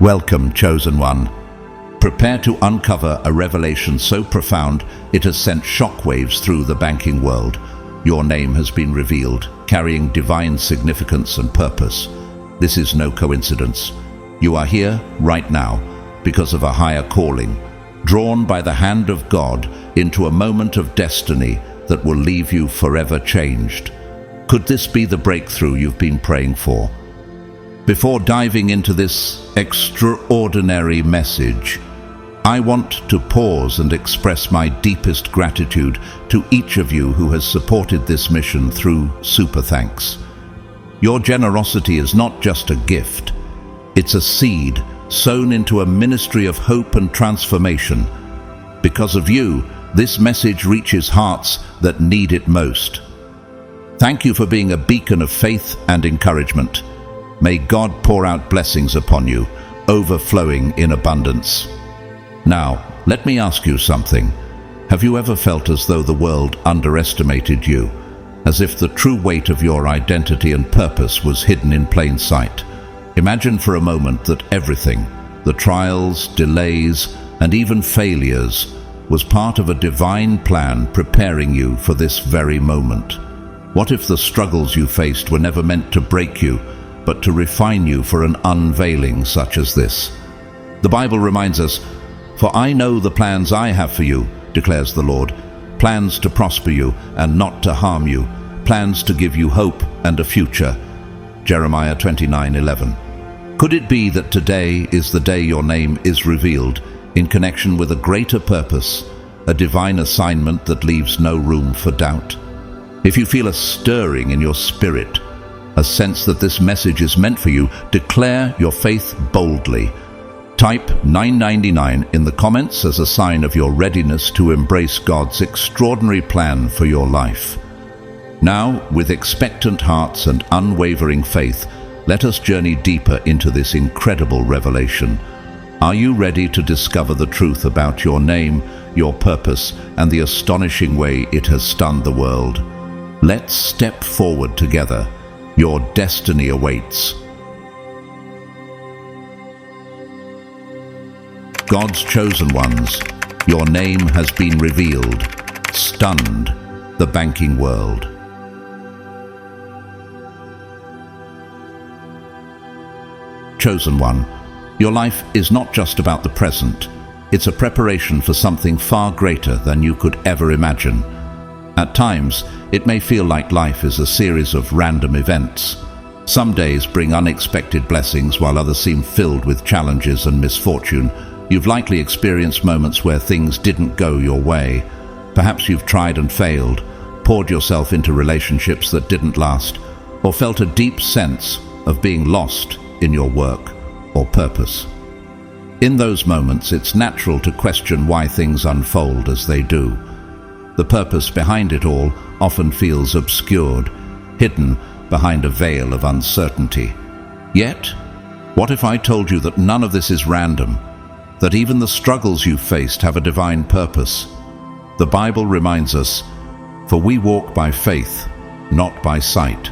Welcome, chosen one. Prepare to uncover a revelation so profound it has sent shockwaves through the banking world. Your name has been revealed, carrying divine significance and purpose. This is no coincidence. You are here right now because of a higher calling, drawn by the hand of God into a moment of destiny that will leave you forever changed. Could this be the breakthrough you've been praying for? Before diving into this extraordinary message, I want to pause and express my deepest gratitude to each of you who has supported this mission through Super Thanks. Your generosity is not just a gift, it's a seed sown into a ministry of hope and transformation. Because of you, this message reaches hearts that need it most. Thank you for being a beacon of faith and encouragement. May God pour out blessings upon you, overflowing in abundance. Now, let me ask you something. Have you ever felt as though the world underestimated you, as if the true weight of your identity and purpose was hidden in plain sight? Imagine for a moment that everything, the trials, delays, and even failures, was part of a divine plan preparing you for this very moment. What if the struggles you faced were never meant to break you, but to refine you for an unveiling such as this? The Bible reminds us, "For I know the plans I have for you, declares the Lord, plans to prosper you and not to harm you, plans to give you hope and a future." Jeremiah 29:11. Could it be that today is the day your name is revealed in connection with a greater purpose, a divine assignment that leaves no room for doubt? If you feel a stirring in your spirit, a sense that this message is meant for you, declare your faith boldly. Type 999 in the comments as a sign of your readiness to embrace God's extraordinary plan for your life. Now, with expectant hearts and unwavering faith, let us journey deeper into this incredible revelation. Are you ready to discover the truth about your name, your purpose, and the astonishing way it has stunned the world? Let's step forward together. Your destiny awaits. God's chosen ones, your name has been revealed, stunned the banking world. Chosen one, your life is not just about the present. It's a preparation for something far greater than you could ever imagine. At times, it may feel like life is a series of random events. Some days bring unexpected blessings while others seem filled with challenges and misfortune. You've likely experienced moments where things didn't go your way. Perhaps you've tried and failed, poured yourself into relationships that didn't last, or felt a deep sense of being lost in your work or purpose. In those moments, it's natural to question why things unfold as they do. The purpose behind it all often feels obscured, hidden behind a veil of uncertainty. Yet, what if I told you that none of this is random, that even the struggles you've faced have a divine purpose? The Bible reminds us, "For we walk by faith, not by sight."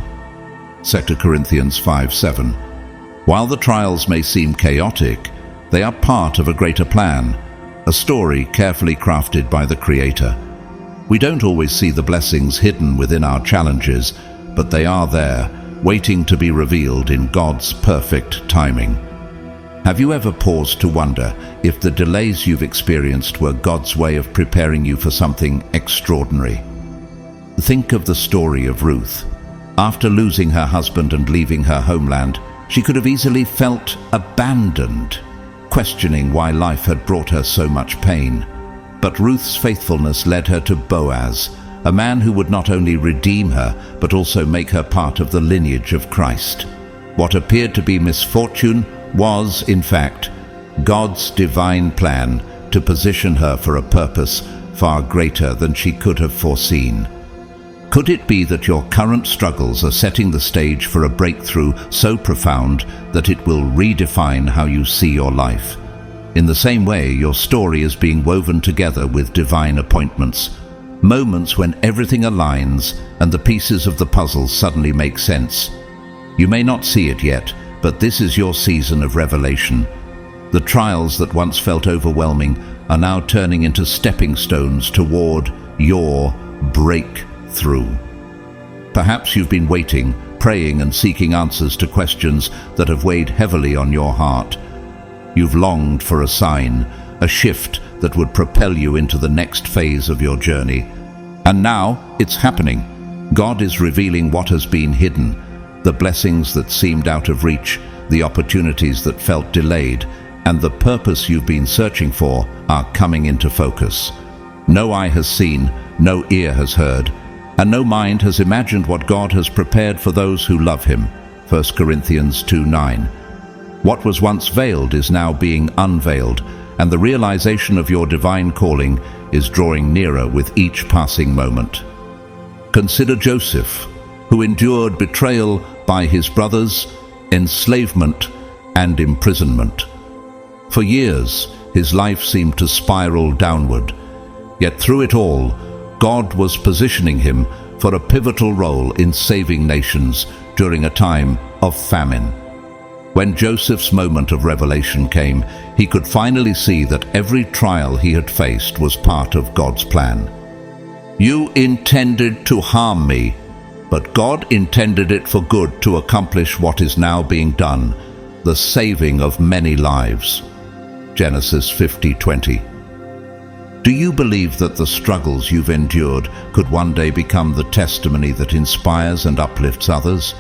2 Corinthians 5:7. While the trials may seem chaotic, they are part of a greater plan, a story carefully crafted by the Creator. We don't always see the blessings hidden within our challenges, but they are there, waiting to be revealed in God's perfect timing. Have you ever paused to wonder if the delays you've experienced were God's way of preparing you for something extraordinary? Think of the story of Ruth. After losing her husband and leaving her homeland, she could have easily felt abandoned, questioning why life had brought her so much pain. But Ruth's faithfulness led her to Boaz, a man who would not only redeem her, but also make her part of the lineage of Christ. What appeared to be misfortune was, in fact, God's divine plan to position her for a purpose far greater than she could have foreseen. Could it be that your current struggles are setting the stage for a breakthrough so profound that it will redefine how you see your life? In the same way, your story is being woven together with divine appointments, moments when everything aligns and the pieces of the puzzle suddenly make sense. You may not see it yet, but this is your season of revelation. The trials that once felt overwhelming are now turning into stepping stones toward your breakthrough. Perhaps you've been waiting, praying and seeking answers to questions that have weighed heavily on your heart. You've longed for a sign, a shift that would propel you into the next phase of your journey. And now it's happening. God is revealing what has been hidden, the blessings that seemed out of reach, the opportunities that felt delayed, and the purpose you've been searching for are coming into focus. No eye has seen, no ear has heard, and no mind has imagined what God has prepared for those who love Him. 1 Corinthians 2:9. What was once veiled is now being unveiled, and the realization of your divine calling is drawing nearer with each passing moment. Consider Joseph, who endured betrayal by his brothers, enslavement, and imprisonment. For years, his life seemed to spiral downward. Yet through it all, God was positioning him for a pivotal role in saving nations during a time of famine. When Joseph's moment of revelation came, he could finally see that every trial he had faced was part of God's plan. You intended to harm me, but God intended it for good to accomplish what is now being done, the saving of many lives. Genesis 50:20. Do you believe that the struggles you've endured could one day become the testimony that inspires and uplifts others?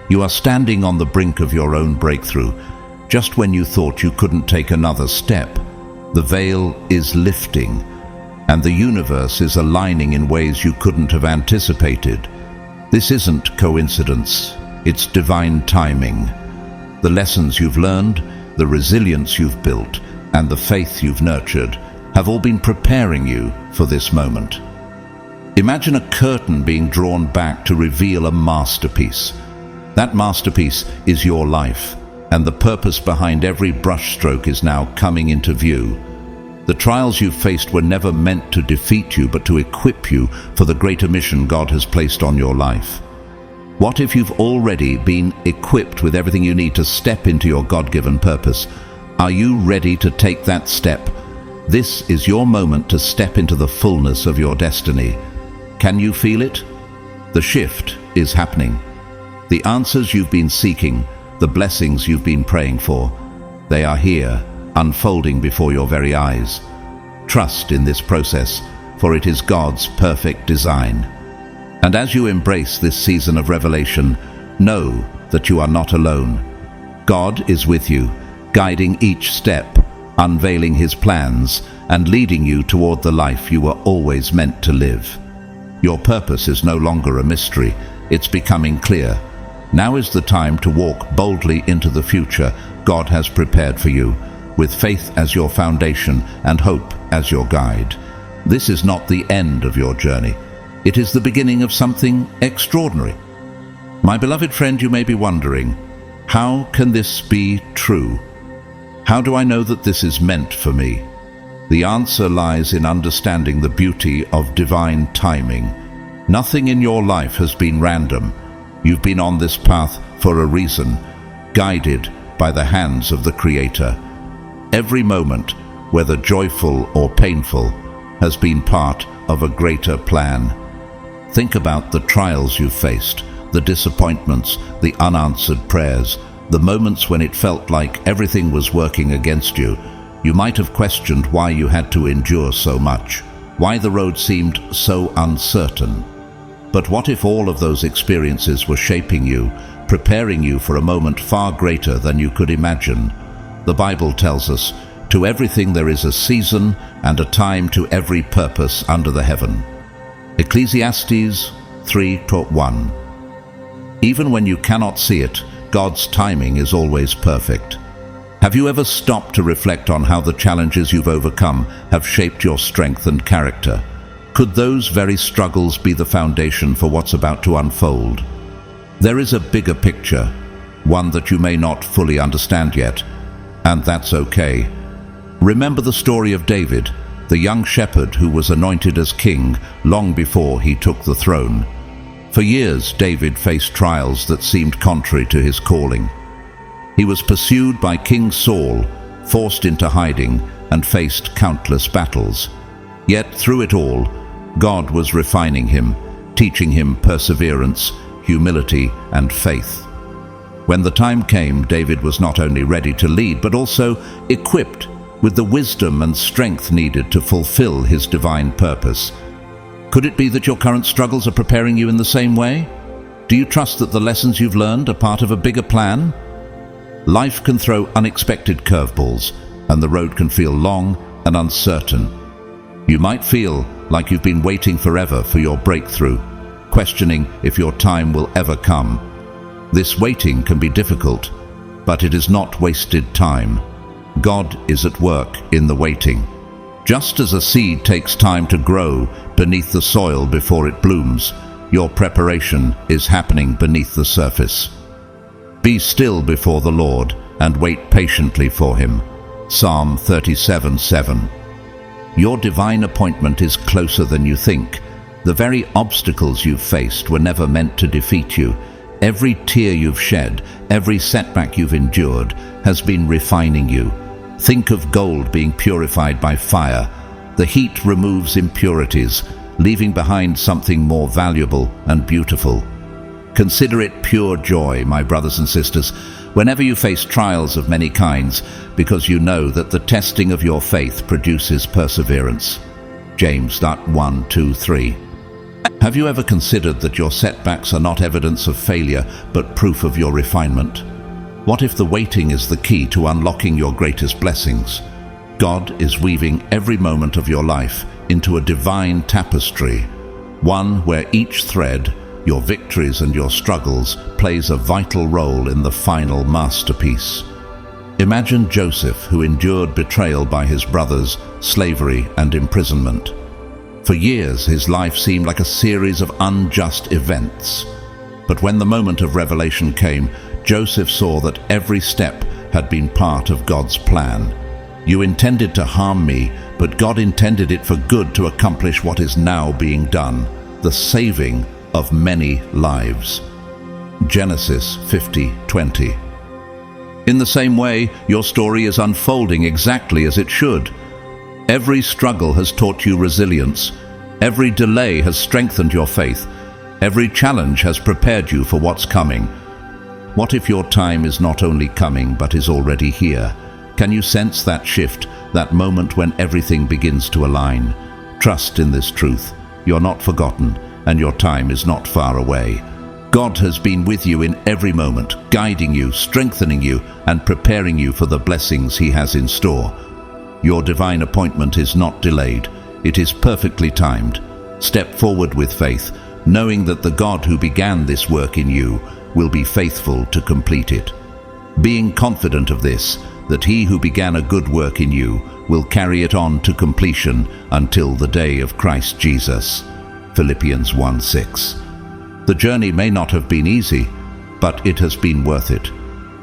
You are standing on the brink of your own breakthrough, just when you thought you couldn't take another step. The veil is lifting, and the universe is aligning in ways you couldn't have anticipated. This isn't coincidence, it's divine timing. The lessons you've learned, the resilience you've built, and the faith you've nurtured have all been preparing you for this moment. Imagine a curtain being drawn back to reveal a masterpiece. That masterpiece is your life, and the purpose behind every brushstroke is now coming into view. The trials you've faced were never meant to defeat you, but to equip you for the greater mission God has placed on your life. What if you've already been equipped with everything you need to step into your God-given purpose? Are you ready to take that step? This is your moment to step into the fullness of your destiny. Can you feel it? The shift is happening. The answers you've been seeking, the blessings you've been praying for, they are here, unfolding before your very eyes. Trust in this process, for it is God's perfect design. And as you embrace this season of revelation, know that you are not alone. God is with you, guiding each step, unveiling His plans, and leading you toward the life you were always meant to live. Your purpose is no longer a mystery, it's becoming clear. Now is the time to walk boldly into the future God has prepared for you, with faith as your foundation and hope as your guide. This is not the end of your journey. It is the beginning of something extraordinary. My beloved friend, you may be wondering, how can this be true? How do I know that this is meant for me? The answer lies in understanding the beauty of divine timing. Nothing in your life has been random. You've been on this path for a reason, guided by the hands of the Creator. Every moment, whether joyful or painful, has been part of a greater plan. Think about the trials you've faced, the disappointments, the unanswered prayers, the moments when it felt like everything was working against you. You might have questioned why you had to endure so much, why the road seemed so uncertain. But what if all of those experiences were shaping you, preparing you for a moment far greater than you could imagine? The Bible tells us, "To everything there is a season and a time to every purpose under the heaven." Ecclesiastes 3:1. Even when you cannot see it, God's timing is always perfect. Have you ever stopped to reflect on how the challenges you've overcome have shaped your strength and character? Could those very struggles be the foundation for what's about to unfold? There is a bigger picture, one that you may not fully understand yet, and that's okay. Remember the story of David, the young shepherd who was anointed as king long before he took the throne. For years, David faced trials that seemed contrary to his calling. He was pursued by King Saul, forced into hiding, and faced countless battles. Yet through it all, God was refining him, teaching him perseverance, humility, and faith. When the time came, David was not only ready to lead, but also equipped with the wisdom and strength needed to fulfill his divine purpose. Could it be that your current struggles are preparing you in the same way? Do you trust that the lessons you've learned are part of a bigger plan? Life can throw unexpected curveballs, and the road can feel long and uncertain. You might feel like you've been waiting forever for your breakthrough, questioning if your time will ever come. This waiting can be difficult, but it is not wasted time. God is at work in the waiting. Just as a seed takes time to grow beneath the soil before it blooms, your preparation is happening beneath the surface. Be still before the Lord and wait patiently for him. Psalm 37:7. Your divine appointment is closer than you think. The very obstacles you've faced were never meant to defeat you. Every tear you've shed, every setback you've endured, has been refining you. Think of gold being purified by fire. The heat removes impurities, leaving behind something more valuable and beautiful. Consider it pure joy, my brothers and sisters, whenever you face trials of many kinds, because you know that the testing of your faith produces perseverance. James 1:2-3. Have you ever considered that your setbacks are not evidence of failure, but proof of your refinement? What if the waiting is the key to unlocking your greatest blessings? God is weaving every moment of your life into a divine tapestry, one where each thread, your victories and your struggles, plays a vital role in the final masterpiece. Imagine Joseph, who endured betrayal by his brothers, slavery, and imprisonment. For years, his life seemed like a series of unjust events. But when the moment of revelation came, Joseph saw that every step had been part of God's plan. You intended to harm me, but God intended it for good to accomplish what is now being done, the saving of many lives. Genesis 50:20. In the same way, your story is unfolding exactly as it should. Every struggle has taught you resilience. Every delay has strengthened your faith. Every challenge has prepared you for what's coming. What if your time is not only coming, but is already here? Can you sense that shift, that moment when everything begins to align? Trust in this truth. You're not forgotten, and your time is not far away. God has been with you in every moment, guiding you, strengthening you, and preparing you for the blessings He has in store. Your divine appointment is not delayed. It is perfectly timed. Step forward with faith, knowing that the God who began this work in you will be faithful to complete it. Being confident of this, that He who began a good work in you will carry it on to completion until the day of Christ Jesus. Philippians 1:6. The journey may not have been easy, but it has been worth it.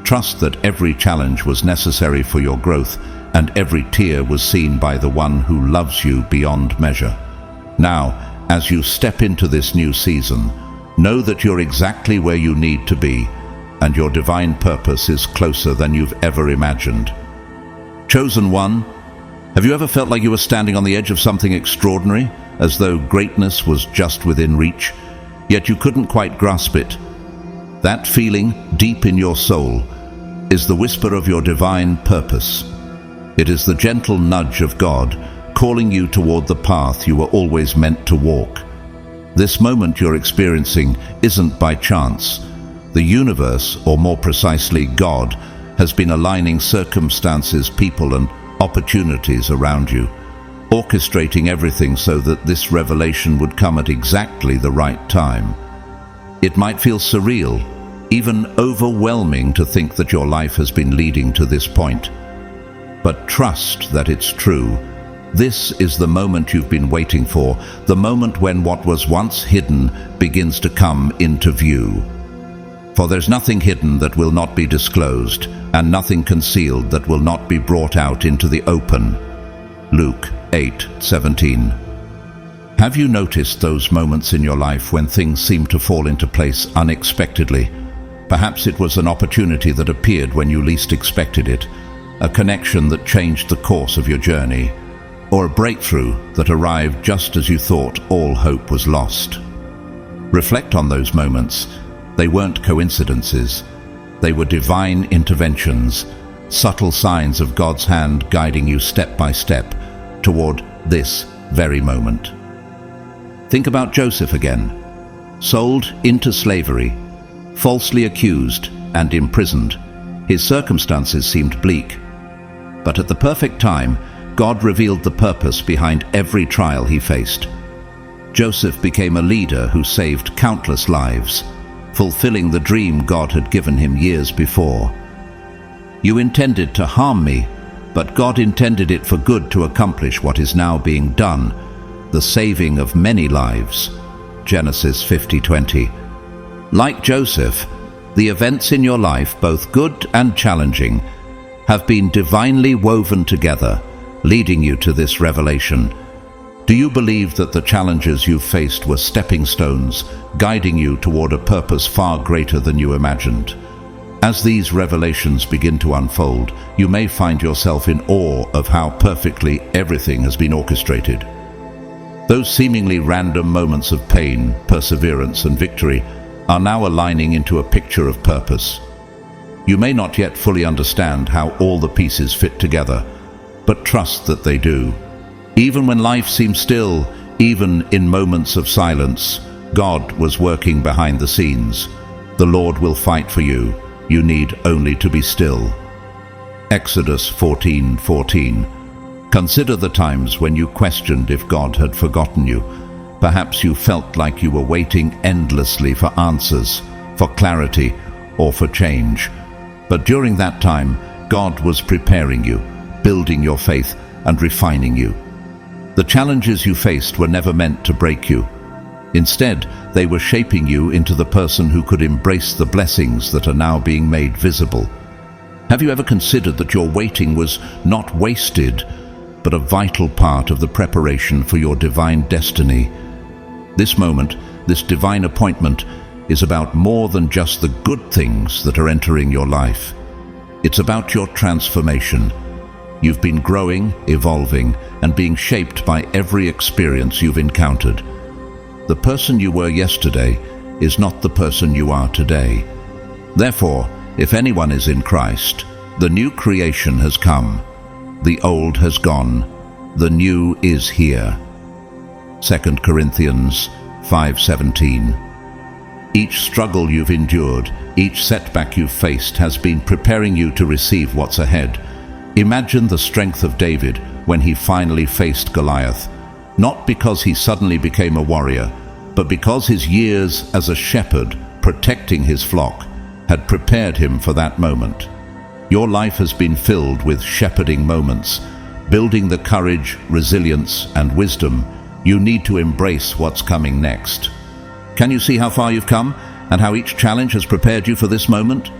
Trust that every challenge was necessary for your growth, and every tear was seen by the one who loves you beyond measure. Now, as you step into this new season, know that you're exactly where you need to be, and your divine purpose is closer than you've ever imagined. Chosen one, have you ever felt like you were standing on the edge of something extraordinary, as though greatness was just within reach, yet you couldn't quite grasp it? That feeling, deep in your soul, is the whisper of your divine purpose. It is the gentle nudge of God, calling you toward the path you were always meant to walk. This moment you're experiencing isn't by chance. The universe, or more precisely God, has been aligning circumstances, people, and opportunities around you, orchestrating everything so that this revelation would come at exactly the right time. It might feel surreal, even overwhelming to think that your life has been leading to this point. But trust that it's true. This is the moment you've been waiting for, the moment when what was once hidden begins to come into view. For there's nothing hidden that will not be disclosed, and nothing concealed that will not be brought out into the open. Luke 8:17. Have you noticed those moments in your life when things seem to fall into place unexpectedly? Perhaps it was an opportunity that appeared when you least expected it, a connection that changed the course of your journey, or a breakthrough that arrived just as you thought all hope was lost. Reflect on those moments. They weren't coincidences. They were divine interventions, subtle signs of God's hand guiding you step by step toward this very moment. Think about Joseph again. Sold into slavery, falsely accused and imprisoned. His circumstances seemed bleak. But at the perfect time, God revealed the purpose behind every trial he faced. Joseph became a leader who saved countless lives, fulfilling the dream God had given him years before. You intended to harm me, but God intended it for good to accomplish what is now being done, the saving of many lives. Genesis 50:20. Like Joseph, the events in your life, both good and challenging, have been divinely woven together, leading you to this revelation. Do you believe that the challenges you faced were stepping stones, guiding you toward a purpose far greater than you imagined? As these revelations begin to unfold, you may find yourself in awe of how perfectly everything has been orchestrated. Those seemingly random moments of pain, perseverance, and victory are now aligning into a picture of purpose. You may not yet fully understand how all the pieces fit together, but trust that they do. Even when life seems still, even in moments of silence, God was working behind the scenes. The Lord will fight for you. You need only to be still. Exodus 14:14. Consider the times when you questioned if God had forgotten you. Perhaps you felt like you were waiting endlessly for answers, for clarity, or for change. But during that time, God was preparing you, building your faith, and refining you. The challenges you faced were never meant to break you. Instead, they were shaping you into the person who could embrace the blessings that are now being made visible. Have you ever considered that your waiting was not wasted, but a vital part of the preparation for your divine destiny? This moment, this divine appointment, is about more than just the good things that are entering your life. It's about your transformation. You've been growing, evolving, and being shaped by every experience you've encountered. The person you were yesterday is not the person you are today. Therefore, if anyone is in Christ, the new creation has come. The old has gone. The new is here. 2 Corinthians 5:17. Each struggle you've endured, each setback you've faced has been preparing you to receive what's ahead. Imagine the strength of David when he finally faced Goliath, not because he suddenly became a warrior, but because his years as a shepherd protecting his flock had prepared him for that moment. Your life has been filled with shepherding moments, building the courage, resilience, and wisdom you need to embrace what's coming next. Can you see how far you've come and how each challenge has prepared you for this moment?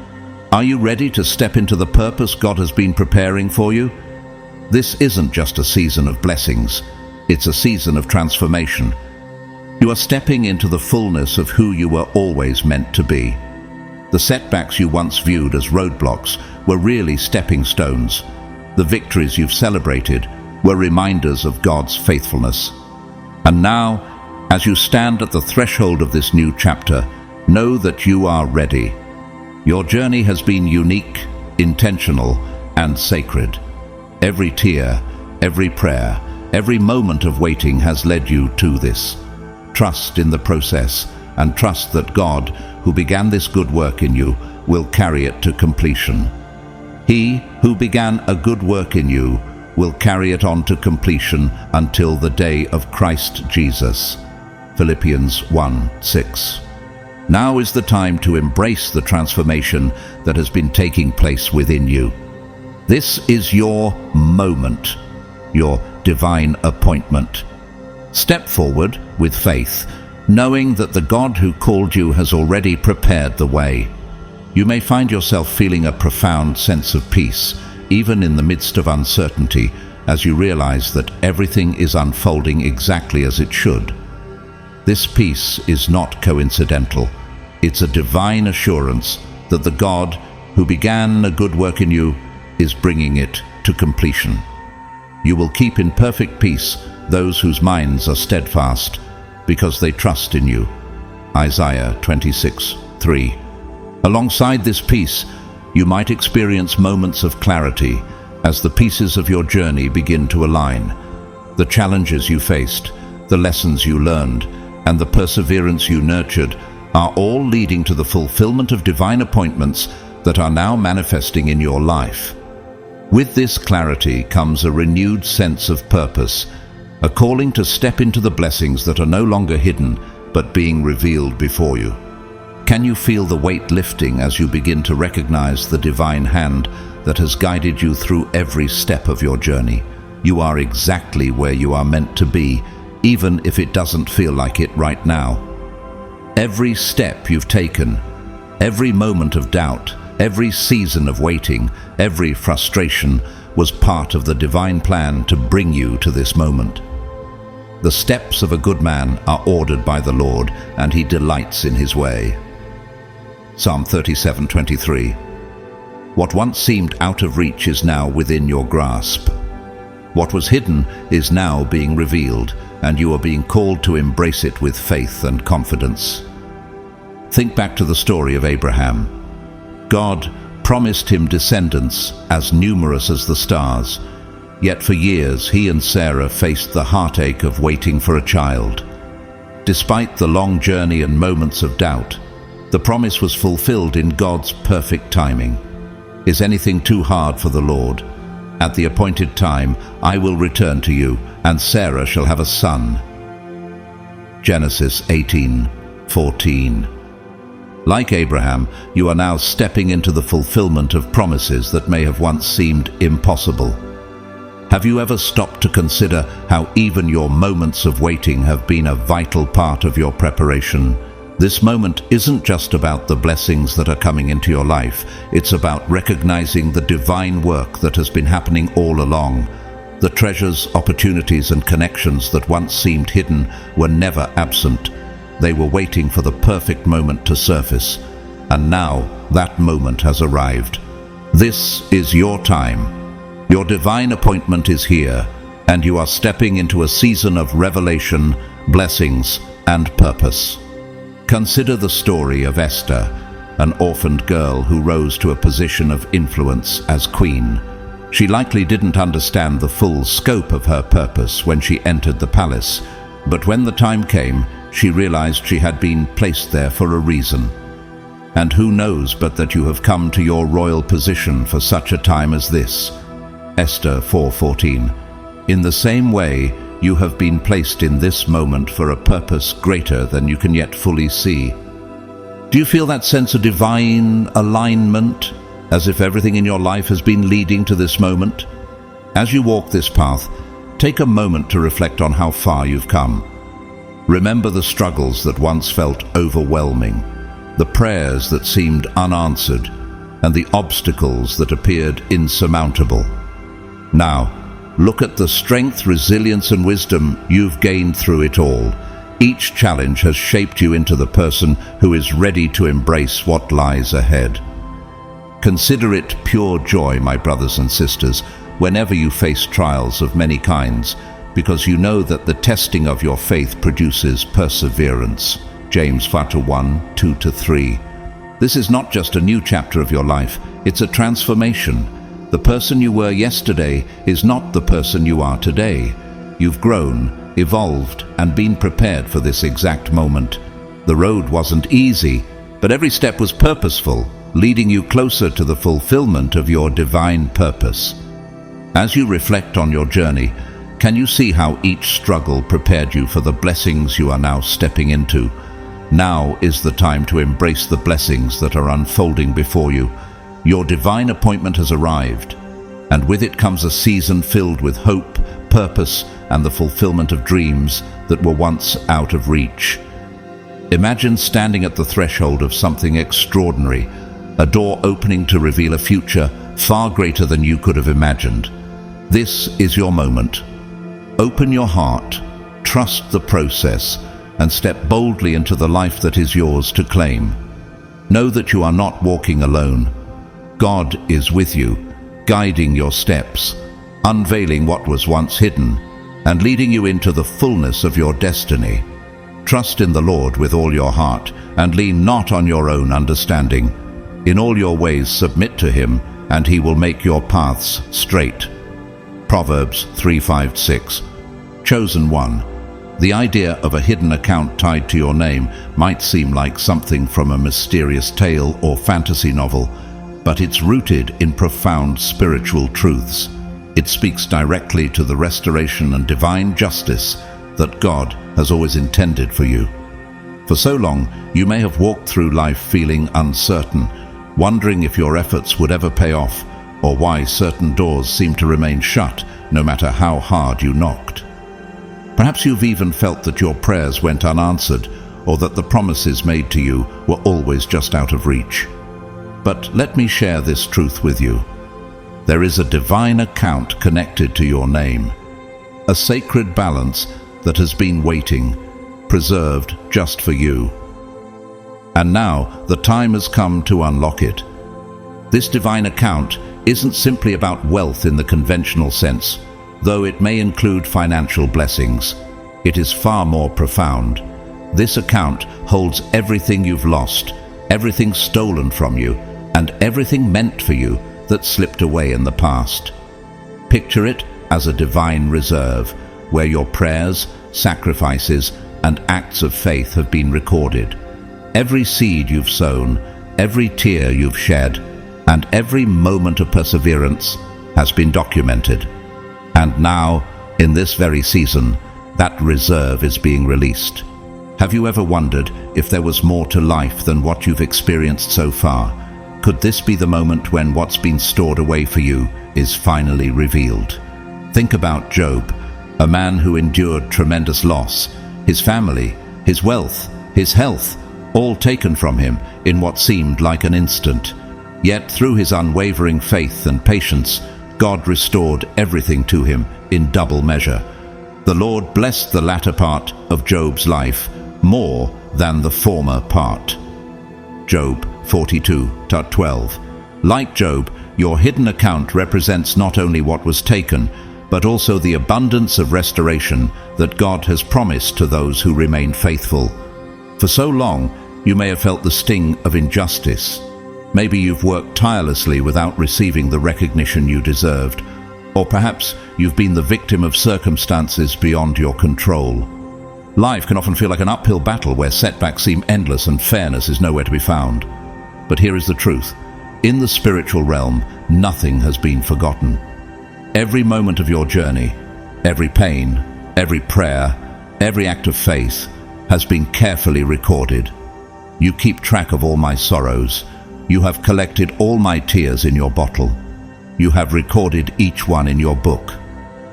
Are you ready to step into the purpose God has been preparing for you? This isn't just a season of blessings, it's a season of transformation. You are stepping into the fullness of who you were always meant to be. The setbacks you once viewed as roadblocks were really stepping stones. The victories you've celebrated were reminders of God's faithfulness. And now, as you stand at the threshold of this new chapter, know that you are ready. Your journey has been unique, intentional, and sacred. Every tear, every prayer, every moment of waiting has led you to this. Trust in the process, and trust that God, who began this good work in you, will carry it to completion. He who began a good work in you will carry it on to completion until the day of Christ Jesus. Philippians 1:6. Now is the time to embrace the transformation that has been taking place within you. This is your moment, your divine appointment. Step forward with faith, knowing that the God who called you has already prepared the way. You may find yourself feeling a profound sense of peace, even in the midst of uncertainty, as you realize that everything is unfolding exactly as it should. This peace is not coincidental. It's a divine assurance that the God who began a good work in you is bringing it to completion. You will keep in perfect peace those whose minds are steadfast, because they trust in you. Isaiah 26:3. Alongside this peace, you might experience moments of clarity as the pieces of your journey begin to align. The challenges you faced, the lessons you learned, and the perseverance you nurtured are all leading to the fulfillment of divine appointments that are now manifesting in your life. With this clarity comes a renewed sense of purpose, a calling to step into the blessings that are no longer hidden but being revealed before you. Can you feel the weight lifting as you begin to recognize the divine hand that has guided you through every step of your journey? You are exactly where you are meant to be, even if it doesn't feel like it right now. Every step you've taken, every moment of doubt, every season of waiting, every frustration was part of the divine plan to bring you to this moment. The steps of a good man are ordered by the Lord, and he delights in his way. Psalm 37:23. What once seemed out of reach is now within your grasp. What was hidden is now being revealed, and you are being called to embrace it with faith and confidence. Think back to the story of Abraham. God promised him descendants as numerous as the stars, yet for years he and Sarah faced the heartache of waiting for a child. Despite the long journey and moments of doubt, the promise was fulfilled in God's perfect timing. Is anything too hard for the Lord? At the appointed time, I will return to you, and Sarah shall have a son. Genesis 18:14. Like Abraham, you are now stepping into the fulfillment of promises that may have once seemed impossible. Have you ever stopped to consider how even your moments of waiting have been a vital part of your preparation? This moment isn't just about the blessings that are coming into your life. It's about recognizing the divine work that has been happening all along. The treasures, opportunities, and connections that once seemed hidden were never absent. They were waiting for the perfect moment to surface. And now that moment has arrived. This is your time. Your divine appointment is here, and you are stepping into a season of revelation, blessings, and purpose. Consider the story of Esther, an orphaned girl who rose to a position of influence as queen. She likely didn't understand the full scope of her purpose when she entered the palace, but when the time came, she realized she had been placed there for a reason. And who knows but that you have come to your royal position for such a time as this? Esther 4:14. In the same way, you have been placed in this moment for a purpose greater than you can yet fully see. Do you feel that sense of divine alignment, as if everything in your life has been leading to this moment? As you walk this path, take a moment to reflect on how far you've come. Remember the struggles that once felt overwhelming, the prayers that seemed unanswered, and the obstacles that appeared insurmountable. Now, look at the strength, resilience, and wisdom you've gained through it all. Each challenge has shaped you into the person who is ready to embrace what lies ahead. Consider it pure joy, my brothers and sisters, whenever you face trials of many kinds, because you know that the testing of your faith produces perseverance. James 1:2-3. This is not just a new chapter of your life, it's a transformation. The person you were yesterday is not the person you are today. You've grown, evolved, and been prepared for this exact moment. The road wasn't easy, but every step was purposeful, leading you closer to the fulfillment of your divine purpose. As you reflect on your journey, can you see how each struggle prepared you for the blessings you are now stepping into? Now is the time to embrace the blessings that are unfolding before you. Your divine appointment has arrived, and with it comes a season filled with hope, purpose, and the fulfillment of dreams that were once out of reach. Imagine standing at the threshold of something extraordinary, a door opening to reveal a future far greater than you could have imagined. This is your moment. Open your heart, trust the process, and step boldly into the life that is yours to claim. Know that you are not walking alone. God is with you, guiding your steps, unveiling what was once hidden, and leading you into the fullness of your destiny. Trust in the Lord with all your heart, and lean not on your own understanding. In all your ways submit to him, and he will make your paths straight. Proverbs 3:5-6. Chosen one. The idea of a hidden account tied to your name might seem like something from a mysterious tale or fantasy novel, but it's rooted in profound spiritual truths. It speaks directly to the restoration and divine justice that God has always intended for you. For so long, you may have walked through life feeling uncertain, wondering if your efforts would ever pay off, or why certain doors seem to remain shut no matter how hard you knocked. Perhaps you've even felt that your prayers went unanswered, or that the promises made to you were always just out of reach. But let me share this truth with you. There is a divine account connected to your name, a sacred balance that has been waiting, preserved just for you. And now the time has come to unlock it. This divine account isn't simply about wealth in the conventional sense, though it may include financial blessings. It is far more profound. This account holds everything you've lost, everything stolen from you, and everything meant for you that slipped away in the past. Picture it as a divine reserve, where your prayers, sacrifices, and acts of faith have been recorded. Every seed you've sown, every tear you've shed, and every moment of perseverance has been documented. And now, in this very season, that reserve is being released. Have you ever wondered if there was more to life than what you've experienced so far? Could this be the moment when what's been stored away for you is finally revealed? Think about Job, a man who endured tremendous loss, his family, his wealth, his health, all taken from him in what seemed like an instant. Yet through his unwavering faith and patience, God restored everything to him in double measure. The Lord blessed the latter part of Job's life more than the former part. Job 42:12. Like Job, your hidden account represents not only what was taken, but also the abundance of restoration that God has promised to those who remain faithful. For so long, you may have felt the sting of injustice. Maybe you've worked tirelessly without receiving the recognition you deserved, or perhaps you've been the victim of circumstances beyond your control. Life can often feel like an uphill battle where setbacks seem endless and fairness is nowhere to be found. But here is the truth. In the spiritual realm, nothing has been forgotten. Every moment of your journey, every pain, every prayer, every act of faith has been carefully recorded. You keep track of all my sorrows. You have collected all my tears in your bottle. You have recorded each one in your book.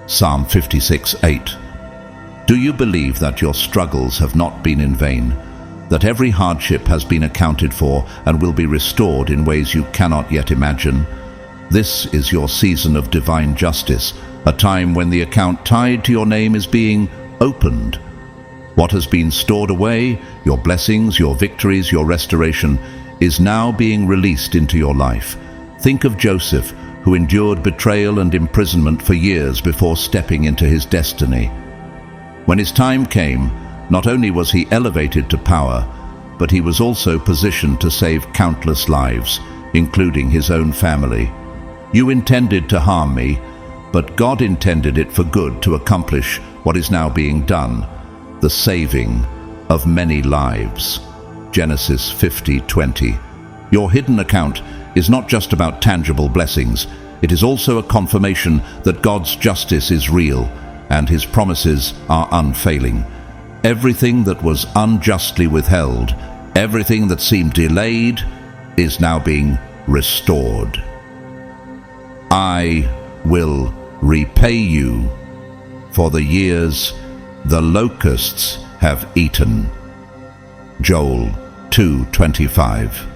Psalm 56:8. Do you believe that your struggles have not been in vain, that every hardship has been accounted for and will be restored in ways you cannot yet imagine? This is your season of divine justice, a time when the account tied to your name is being opened. What has been stored away, your blessings, your victories, your restoration, is now being released into your life. Think of Joseph, who endured betrayal and imprisonment for years before stepping into his destiny. When his time came, not only was he elevated to power, but he was also positioned to save countless lives, including his own family. You intended to harm me, but God intended it for good to accomplish what is now being done, the saving of many lives. Genesis 50:20. Your hidden account is not just about tangible blessings. It is also a confirmation that God's justice is real and his promises are unfailing. Everything that was unjustly withheld, everything that seemed delayed, is now being restored. I will repay you for the years the locusts have eaten. Joel 2:25.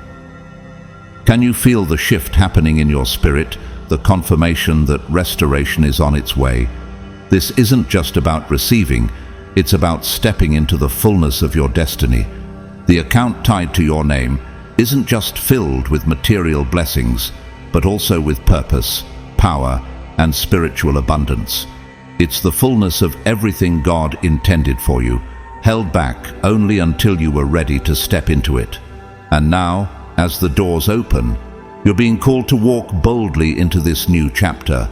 Can you feel the shift happening in your spirit, the confirmation that restoration is on its way? This isn't just about receiving, it's about stepping into the fullness of your destiny. The account tied to your name isn't just filled with material blessings, but also with purpose, power, and spiritual abundance. It's the fullness of everything God intended for you, held back only until you were ready to step into it. And now, as the doors open, you're being called to walk boldly into this new chapter.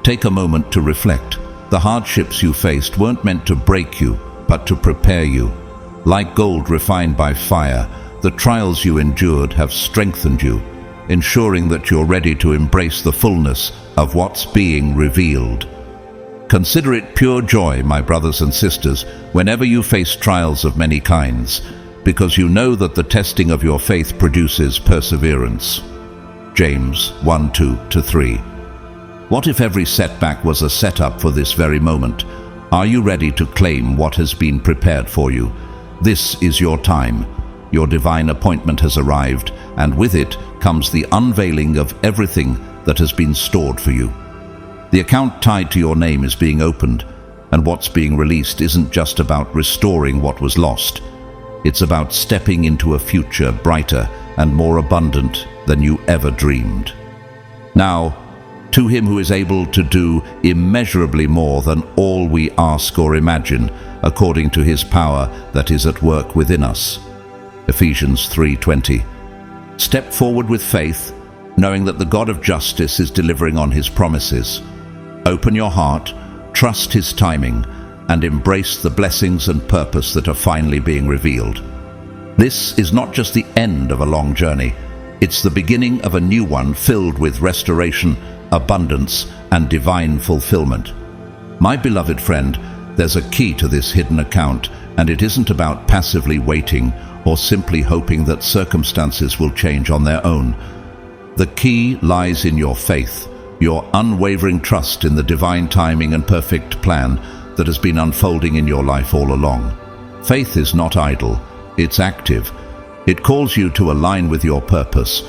Take a moment to reflect. The hardships you faced weren't meant to break you, but to prepare you. Like gold refined by fire, the trials you endured have strengthened you, ensuring that you're ready to embrace the fullness of what's being revealed. Consider it pure joy, my brothers and sisters, whenever you face trials of many kinds, because you know that the testing of your faith produces perseverance. James 1:2-3. What if every setback was a setup for this very moment? Are you ready to claim what has been prepared for you? This is your time. Your divine appointment has arrived, and with it comes the unveiling of everything that has been stored for you. The account tied to your name is being opened, and what's being released isn't just about restoring what was lost. It's about stepping into a future brighter and more abundant than you ever dreamed. Now, to him who is able to do immeasurably more than all we ask or imagine, according to his power that is at work within us. Ephesians 3:20. Step forward with faith, knowing that the God of justice is delivering on his promises. Open your heart, trust his timing, and embrace the blessings and purpose that are finally being revealed. This is not just the end of a long journey. It's the beginning of a new one filled with restoration, abundance, and divine fulfillment. My beloved friend, there's a key to this hidden account, and it isn't about passively waiting or simply hoping that circumstances will change on their own. The key lies in your faith, your unwavering trust in the divine timing and perfect plan that has been unfolding in your life all along. Faith is not idle, it's active. It calls you to align with your purpose,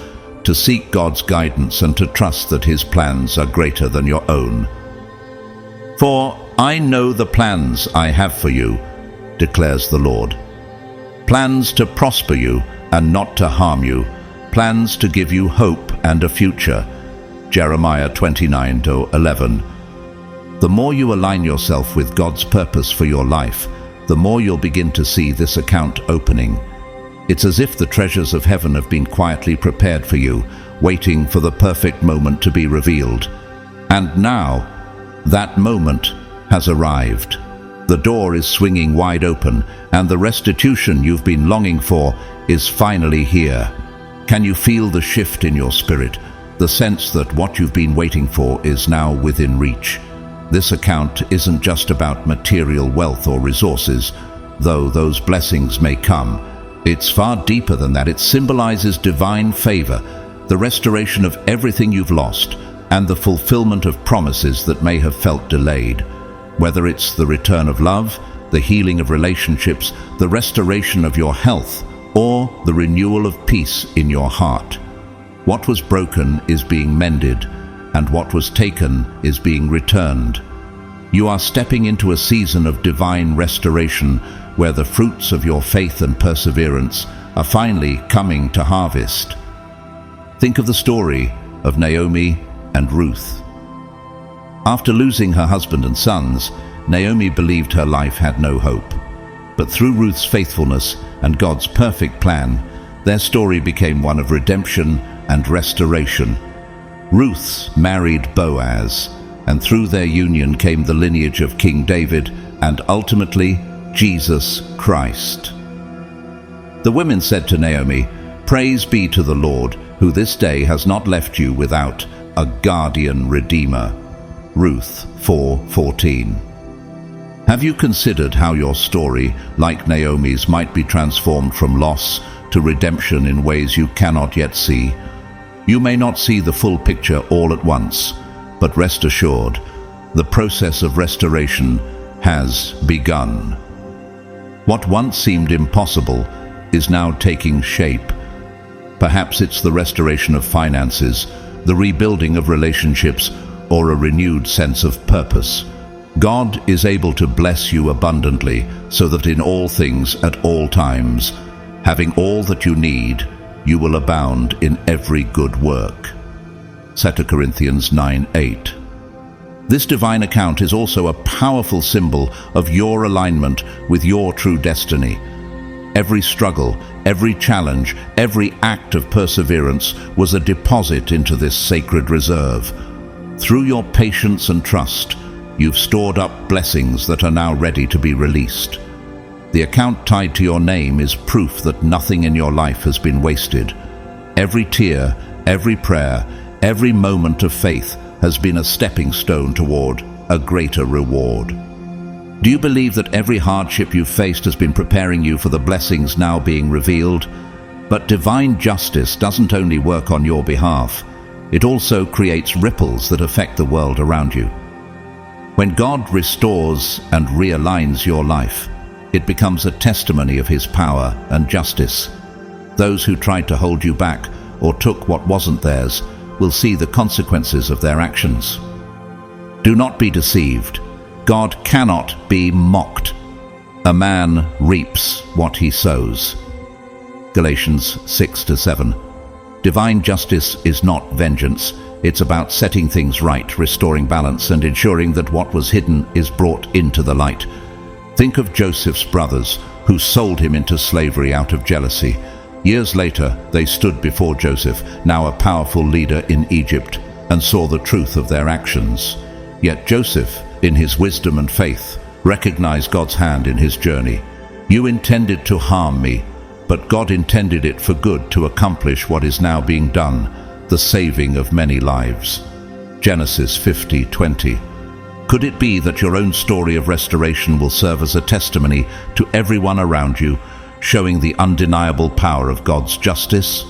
to seek God's guidance and to trust that his plans are greater than your own. For I know the plans I have for you, declares the Lord. Plans to prosper you and not to harm you, plans to give you hope and a future. Jeremiah 29:11. The more you align yourself with God's purpose for your life, the more you'll begin to see this account opening. It's as if the treasures of heaven have been quietly prepared for you, waiting for the perfect moment to be revealed. And now, that moment has arrived. The door is swinging wide open, and the restitution you've been longing for is finally here. Can you feel the shift in your spirit, the sense that what you've been waiting for is now within reach? This account isn't just about material wealth or resources, though those blessings may come. It's far deeper than that. It symbolizes divine favor, the restoration of everything you've lost, and the fulfillment of promises that may have felt delayed. Whether it's the return of love, the healing of relationships, the restoration of your health, or the renewal of peace in your heart. What was broken is being mended, and what was taken is being returned. You are stepping into a season of divine restoration where the fruits of your faith and perseverance are finally coming to harvest. Think of the story of Naomi and Ruth. After losing her husband and sons, Naomi believed her life had no hope. But through Ruth's faithfulness and God's perfect plan, their story became one of redemption and restoration. Ruth married Boaz, and through their union came the lineage of King David and ultimately Jesus Christ. The women said to Naomi, "Praise be to the Lord, who this day has not left you without a guardian redeemer." Ruth 4:14. Have you considered how your story, like Naomi's, might be transformed from loss to redemption in ways you cannot yet see? You may not see the full picture all at once, but rest assured, the process of restoration has begun. What once seemed impossible is now taking shape. Perhaps it's the restoration of finances, the rebuilding of relationships, or a renewed sense of purpose. God is able to bless you abundantly, so that in all things at all times, having all that you need, you will abound in every good work. 2 Corinthians 9:8. This divine account is also a powerful symbol of your alignment with your true destiny. Every struggle, every challenge, every act of perseverance was a deposit into this sacred reserve. Through your patience and trust, you've stored up blessings that are now ready to be released. The account tied to your name is proof that nothing in your life has been wasted. Every tear, every prayer, every moment of faith has been a stepping stone toward a greater reward. Do you believe that every hardship you've faced has been preparing you for the blessings now being revealed? But divine justice doesn't only work on your behalf, it also creates ripples that affect the world around you. When God restores and realigns your life, it becomes a testimony of His power and justice. Those who tried to hold you back or took what wasn't theirs will see the consequences of their actions. Do not be deceived. God cannot be mocked. A man reaps what he sows. Galatians 6-7. Divine justice is not vengeance. It's about setting things right, restoring balance, and ensuring that what was hidden is brought into the light. Think of Joseph's brothers, who sold him into slavery out of jealousy. Years later, they stood before Joseph, now a powerful leader in Egypt, and saw the truth of their actions. Yet Joseph, in his wisdom and faith, recognized God's hand in his journey. You intended to harm me, but God intended it for good to accomplish what is now being done, the saving of many lives. Genesis 50:20. Could it be that your own story of restoration will serve as a testimony to everyone around you, showing the undeniable power of God's justice?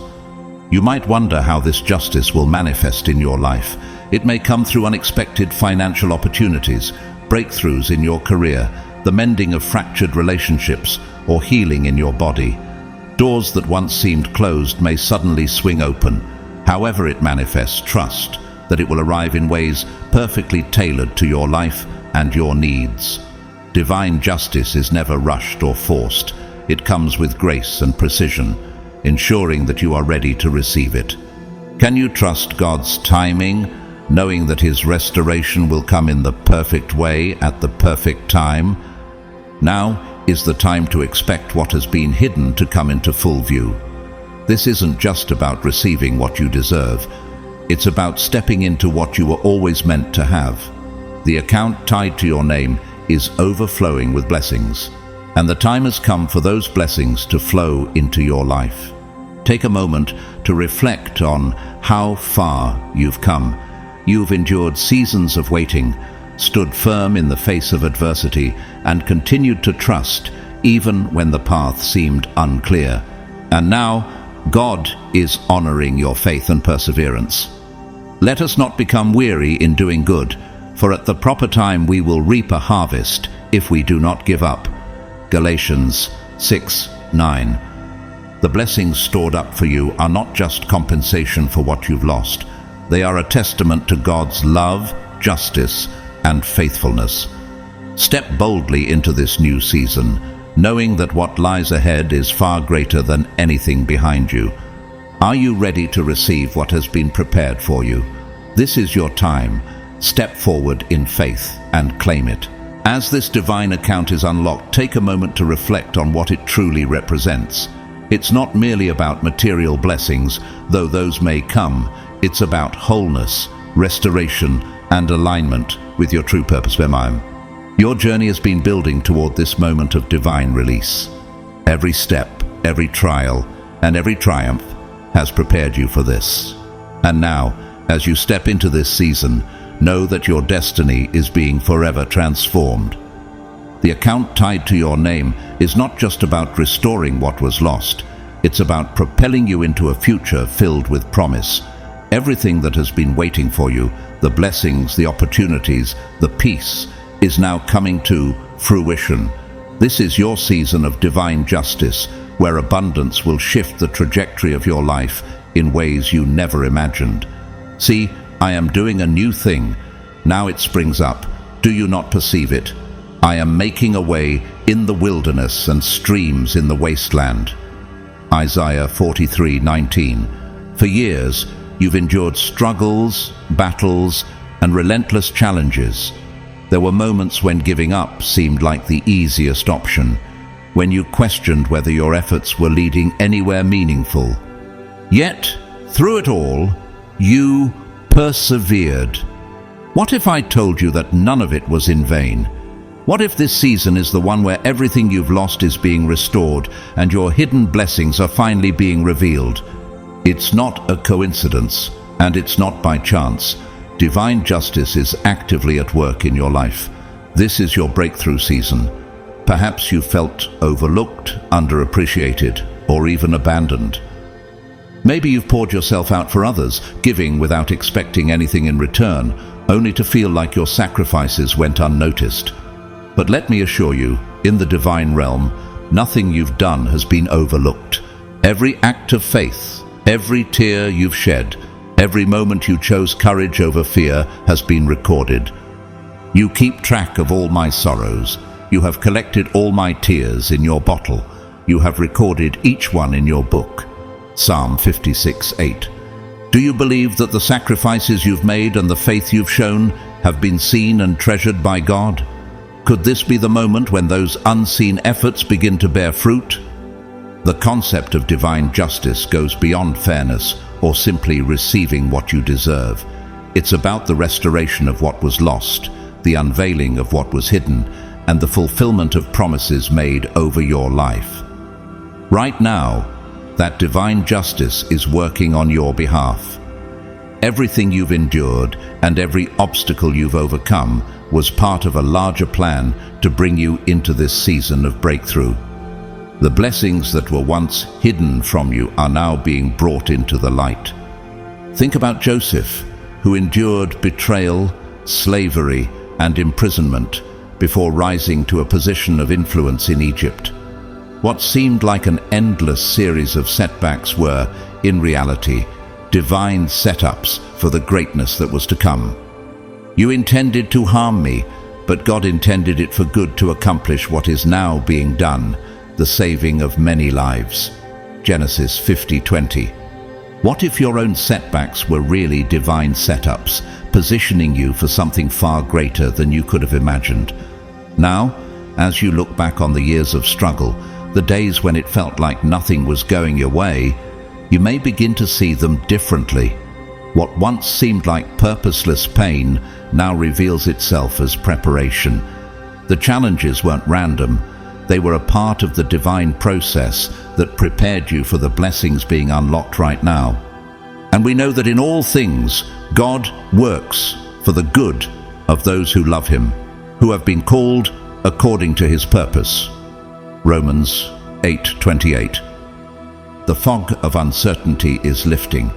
You might wonder how this justice will manifest in your life. It may come through unexpected financial opportunities, breakthroughs in your career, the mending of fractured relationships, or healing in your body. Doors that once seemed closed may suddenly swing open. However it manifests, trust that it will arrive in ways perfectly tailored to your life and your needs. Divine justice is never rushed or forced. It comes with grace and precision, ensuring that you are ready to receive it. Can you trust God's timing, knowing that His restoration will come in the perfect way at the perfect time? Now is the time to expect what has been hidden to come into full view. This isn't just about receiving what you deserve. It's about stepping into what you were always meant to have. The account tied to your name is overflowing with blessings, and the time has come for those blessings to flow into your life. Take a moment to reflect on how far you've come. You've endured seasons of waiting, stood firm in the face of adversity, and continued to trust even when the path seemed unclear. And now, God is honoring your faith and perseverance. Let us not become weary in doing good, for at the proper time we will reap a harvest if we do not give up. Galatians 6:9. The blessings stored up for you are not just compensation for what you've lost. They are a testament to God's love, justice, and faithfulness. Step boldly into this new season, knowing that what lies ahead is far greater than anything behind you. Are you ready to receive what has been prepared for you? This is your time. Step forward in faith and claim it. As this divine account is unlocked, take a moment to reflect on what it truly represents. It's not merely about material blessings, though those may come. It's about wholeness, restoration, and alignment with your true purpose. Your journey has been building toward this moment of divine release. Every step, every trial, and every triumph has prepared you for this. And now, as you step into this season, know that your destiny is being forever transformed. The account tied to your name is not just about restoring what was lost. It's about propelling you into a future filled with promise. Everything that has been waiting for you, the blessings, the opportunities, the peace, is now coming to fruition. This is your season of divine justice, where abundance will shift the trajectory of your life in ways you never imagined. See, I am doing a new thing. Now it springs up. Do you not perceive it? I am making a way in the wilderness and streams in the wasteland. Isaiah 43:19. For years, you've endured struggles, battles, and relentless challenges. There were moments when giving up seemed like the easiest option, when you questioned whether your efforts were leading anywhere meaningful. Yet, through it all, you persevered. What if I told you that none of it was in vain? What if this season is the one where everything you've lost is being restored and your hidden blessings are finally being revealed? It's not a coincidence, and it's not by chance. Divine justice is actively at work in your life. This is your breakthrough season. Perhaps you felt overlooked, underappreciated, or even abandoned. Maybe you've poured yourself out for others, giving without expecting anything in return, only to feel like your sacrifices went unnoticed. But let me assure you, in the divine realm, nothing you've done has been overlooked. Every act of faith, every tear you've shed, every moment you chose courage over fear has been recorded. You keep track of all my sorrows. You have collected all my tears in your bottle. You have recorded each one in your book. Psalm 56:8. Do you believe that the sacrifices you've made and the faith you've shown have been seen and treasured by God? Could this be the moment when those unseen efforts begin to bear fruit? The concept of divine justice goes beyond fairness or simply receiving what you deserve. It's about the restoration of what was lost, the unveiling of what was hidden, and the fulfillment of promises made over your life. Right now, that divine justice is working on your behalf. Everything you've endured and every obstacle you've overcome was part of a larger plan to bring you into this season of breakthrough. The blessings that were once hidden from you are now being brought into the light. Think about Joseph, who endured betrayal, slavery, and imprisonment before rising to a position of influence in Egypt. What seemed like an endless series of setbacks were, in reality, divine setups for the greatness that was to come. You intended to harm me, but God intended it for good to accomplish what is now being done, the saving of many lives. Genesis 50:20. What if your own setbacks were really divine setups, positioning you for something far greater than you could have imagined? Now, as you look back on the years of struggle, the days when it felt like nothing was going your way, you may begin to see them differently. What once seemed like purposeless pain now reveals itself as preparation. The challenges weren't random. They were a part of the divine process that prepared you for the blessings being unlocked right now. And we know that in all things, God works for the good of those who love Him, who have been called according to His purpose. Romans 8:28. The fog of uncertainty is lifting.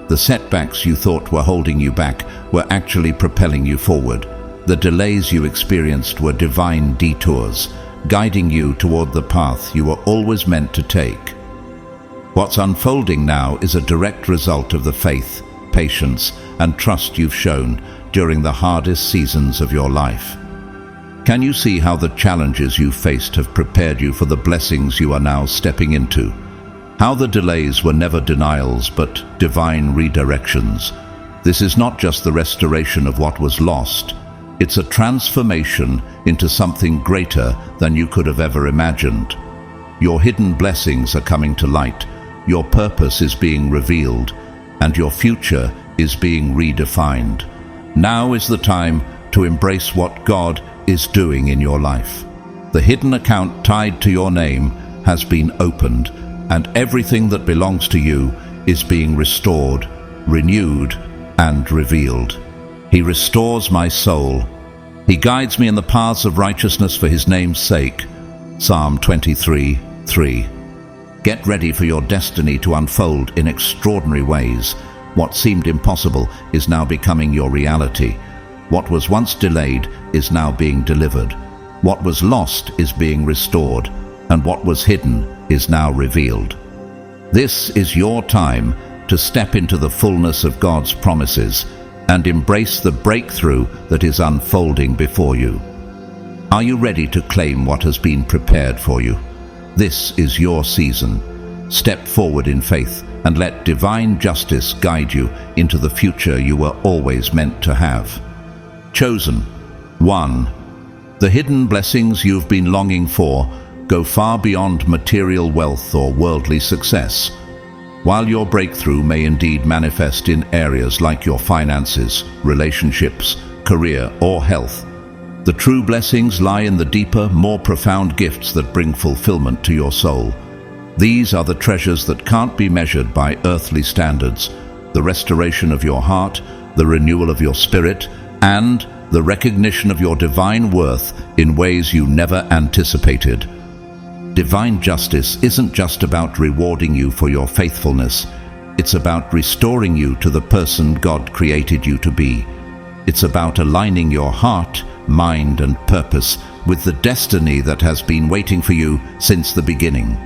The setbacks you thought were holding you back were actually propelling you forward. The delays you experienced were divine detours, guiding you toward the path you were always meant to take. What's unfolding now is a direct result of the faith, patience, and trust you've shown during the hardest seasons of your life. Can you see how the challenges you faced have prepared you for the blessings you are now stepping into? How the delays were never denials but divine redirections. This is not just the restoration of what was lost. It's a transformation into something greater than you could have ever imagined. Your hidden blessings are coming to light. Your purpose is being revealed, and your future is being redefined. Now is the time to embrace what God is doing in your life. The hidden account tied to your name has been opened, and everything that belongs to you is being restored, renewed, and revealed. He restores my soul. He guides me in the paths of righteousness for His name's sake. Psalm 23:3. Get ready for your destiny to unfold in extraordinary ways. What seemed impossible is now becoming your reality. What was once delayed is now being delivered. What was lost is being restored, and what was hidden is now revealed. This is your time to step into the fullness of God's promises and embrace the breakthrough that is unfolding before you. Are you ready to claim what has been prepared for you? This is your season. Step forward in faith and let divine justice guide you into the future you were always meant to have. Chosen. 1. The hidden blessings you've been longing for go far beyond material wealth or worldly success. While your breakthrough may indeed manifest in areas like your finances, relationships, career, or health, the true blessings lie in the deeper, more profound gifts that bring fulfillment to your soul. These are the treasures that can't be measured by earthly standards: the restoration of your heart, the renewal of your spirit, and the recognition of your divine worth in ways you never anticipated. Divine justice isn't just about rewarding you for your faithfulness. It's about restoring you to the person God created you to be. It's about aligning your heart, mind, and purpose with the destiny that has been waiting for you since the beginning.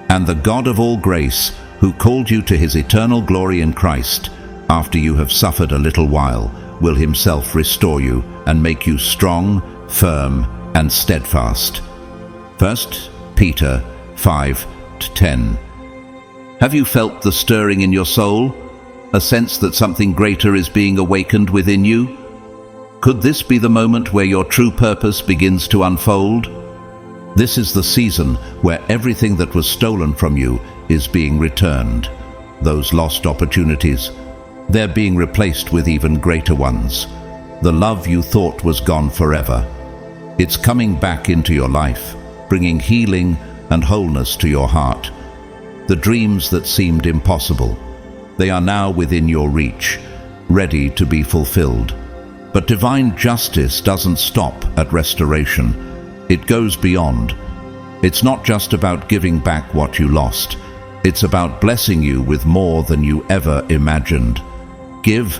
And the God of all grace, who called you to his eternal glory in Christ, after you have suffered a little while, will himself restore you and make you strong, firm, and steadfast. 1 Peter 5-10. Have you felt the stirring in your soul? A sense that something greater is being awakened within you? Could this be the moment where your true purpose begins to unfold? This is the season where everything that was stolen from you is being returned. Those lost opportunities, they're being replaced with even greater ones. The love you thought was gone forever, it's coming back into your life, bringing healing and wholeness to your heart. The dreams that seemed impossible, they are now within your reach, ready to be fulfilled. But divine justice doesn't stop at restoration. It goes beyond. It's not just about giving back what you lost. It's about blessing you with more than you ever imagined. Give,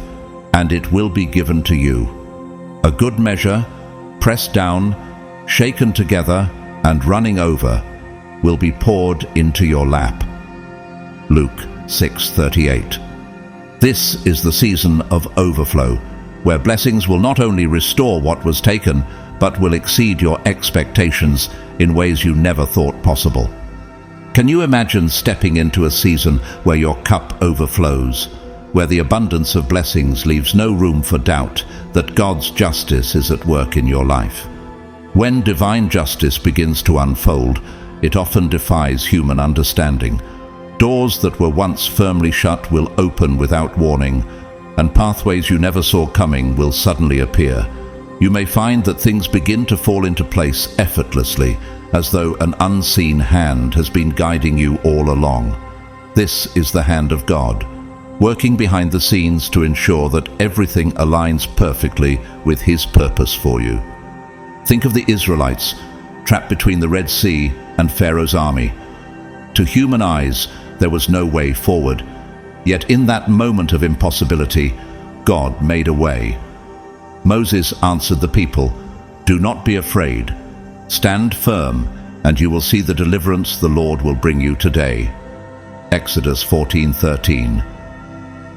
and it will be given to you. A good measure, pressed down, shaken together, and running over, will be poured into your lap. Luke 6:38. This is the season of overflow, where blessings will not only restore what was taken, but will exceed your expectations in ways you never thought possible. Can you imagine stepping into a season where your cup overflows, where the abundance of blessings leaves no room for doubt that God's justice is at work in your life? When divine justice begins to unfold, it often defies human understanding. Doors that were once firmly shut will open without warning, and pathways you never saw coming will suddenly appear. You may find that things begin to fall into place effortlessly, as though an unseen hand has been guiding you all along. This is the hand of God, working behind the scenes to ensure that everything aligns perfectly with his purpose for you. Think of the Israelites, trapped between the Red Sea and Pharaoh's army. To human eyes, there was no way forward. Yet in that moment of impossibility, God made a way. Moses answered the people, "Do not be afraid. Stand firm, and you will see the deliverance the Lord will bring you today." Exodus 14:13.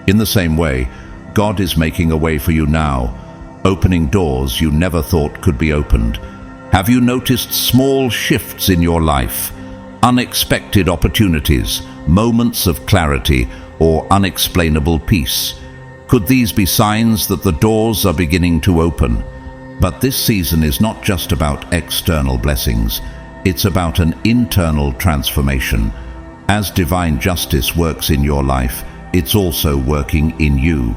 In the same way, God is making a way for you now, opening doors you never thought could be opened. Have you noticed small shifts in your life? Unexpected opportunities, moments of clarity, or unexplainable peace? Could these be signs that the doors are beginning to open? But this season is not just about external blessings. It's about an internal transformation. As divine justice works in your life, it's also working in you.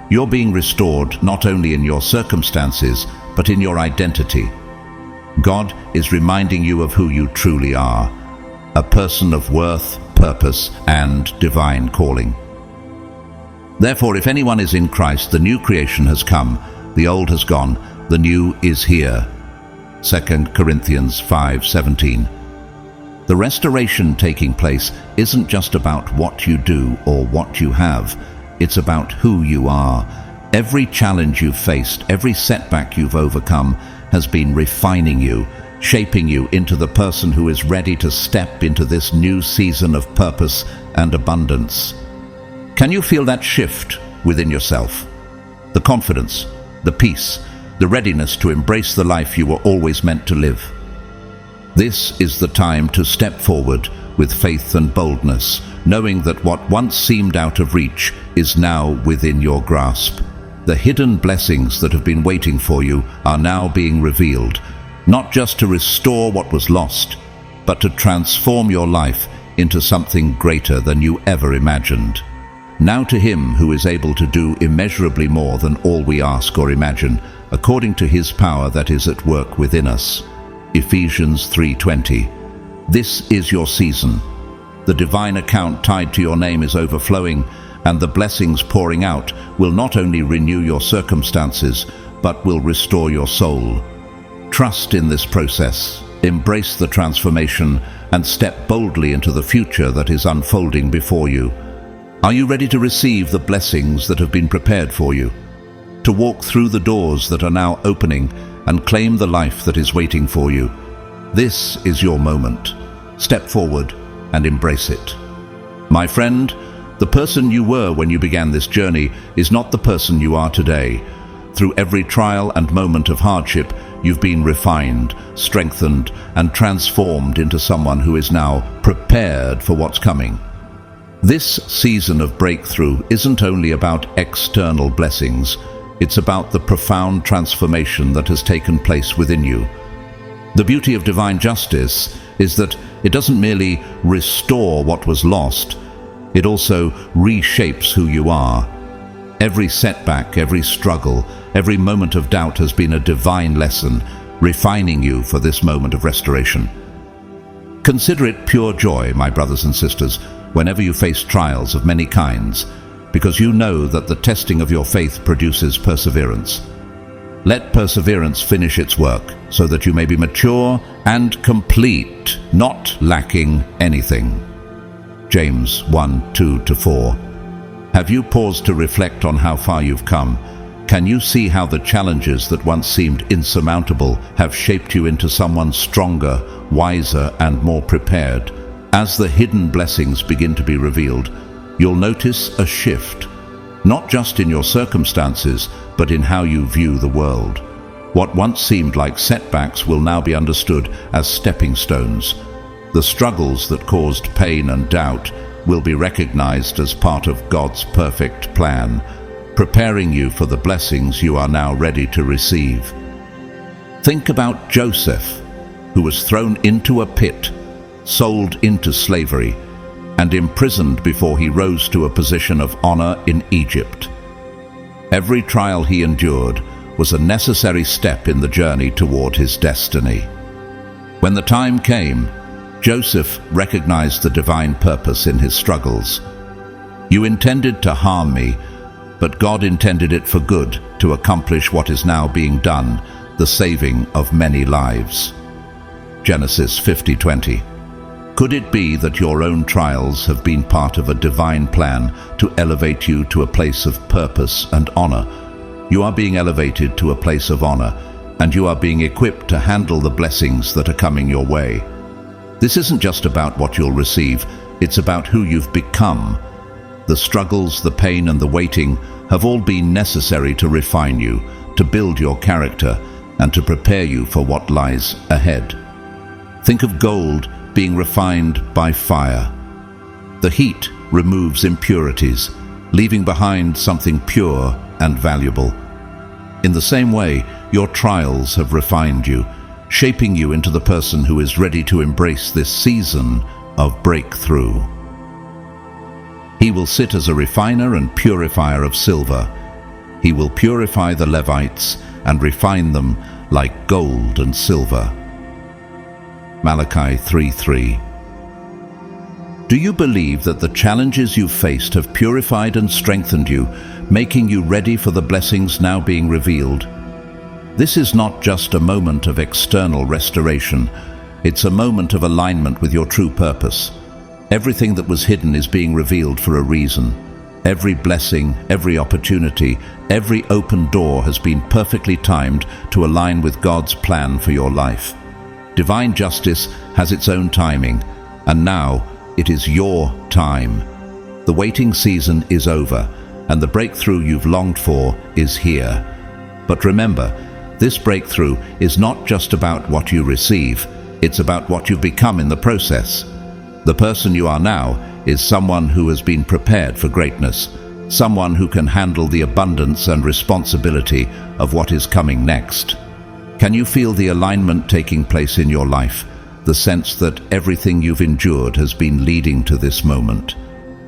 You're being restored not only in your circumstances, but in your identity. God is reminding you of who you truly are, a person of worth, purpose, and divine calling. Therefore, if anyone is in Christ, the new creation has come, the old has gone, the new is here. 2 Corinthians 5:17. The restoration taking place isn't just about what you do or what you have. It's about who you are. Every challenge you've faced, every setback you've overcome has been refining you, shaping you into the person who is ready to step into this new season of purpose and abundance. Can you feel that shift within yourself? The confidence, the peace, the readiness to embrace the life you were always meant to live. This is the time to step forward with faith and boldness, knowing that what once seemed out of reach is now within your grasp. The hidden blessings that have been waiting for you are now being revealed, not just to restore what was lost, but to transform your life into something greater than you ever imagined. Now to Him who is able to do immeasurably more than all we ask or imagine, according to His power that is at work within us. Ephesians 3:20. This is your season. The divine account tied to your name is overflowing, and the blessings pouring out will not only renew your circumstances, but will restore your soul. Trust in this process, embrace the transformation, and step boldly into the future that is unfolding before you. Are you ready to receive the blessings that have been prepared for you? To walk through the doors that are now opening and claim the life that is waiting for you? This is your moment. Step forward and embrace it. My friend, the person you were when you began this journey is not the person you are today. Through every trial and moment of hardship, you've been refined, strengthened, and transformed into someone who is now prepared for what's coming. This season of breakthrough isn't only about external blessings, it's about the profound transformation that has taken place within you. The beauty of divine justice is that it doesn't merely restore what was lost, it also reshapes who you are. Every setback, every struggle, every moment of doubt has been a divine lesson, refining you for this moment of restoration. Consider it pure joy, my brothers and sisters, whenever you face trials of many kinds, because you know that the testing of your faith produces perseverance. Let perseverance finish its work, so that you may be mature and complete, not lacking anything. James 1:2-4. Have you paused to reflect on how far you've come? Can you see how the challenges that once seemed insurmountable have shaped you into someone stronger, wiser, and more prepared? As the hidden blessings begin to be revealed, you'll notice a shift, not just in your circumstances, but in how you view the world. What once seemed like setbacks will now be understood as stepping stones. The struggles that caused pain and doubt will be recognized as part of God's perfect plan, preparing you for the blessings you are now ready to receive. Think about Joseph, who was thrown into a pit, sold into slavery, and imprisoned before he rose to a position of honor in Egypt. Every trial he endured was a necessary step in the journey toward his destiny. When the time came, Joseph recognized the divine purpose in his struggles. You intended to harm me, but God intended it for good, to accomplish what is now being done, the saving of many lives. Genesis 50:20. Could it be that your own trials have been part of a divine plan to elevate you to a place of purpose and honor? You are being elevated to a place of honor, and you are being equipped to handle the blessings that are coming your way. This isn't just about what you'll receive, it's about who you've become. The struggles, the pain, and the waiting have all been necessary to refine you, to build your character, and to prepare you for what lies ahead. Think of gold being refined by fire. The heat removes impurities, leaving behind something pure and valuable. In the same way, your trials have refined you, shaping you into the person who is ready to embrace this season of breakthrough. He will sit as a refiner and purifier of silver. He will purify the Levites and refine them like gold and silver. Malachi 3:3. Do you believe that the challenges you've faced have purified and strengthened you, making you ready for the blessings now being revealed? This is not just a moment of external restoration, it's a moment of alignment with your true purpose. Everything that was hidden is being revealed for a reason. Every blessing, every opportunity, every open door has been perfectly timed to align with God's plan for your life. Divine justice has its own timing, and now it is your time. The waiting season is over, and the breakthrough you've longed for is here. But remember, this breakthrough is not just about what you receive, it's about what you've become in the process. The person you are now is someone who has been prepared for greatness, someone who can handle the abundance and responsibility of what is coming next. Can you feel the alignment taking place in your life, the sense that everything you've endured has been leading to this moment?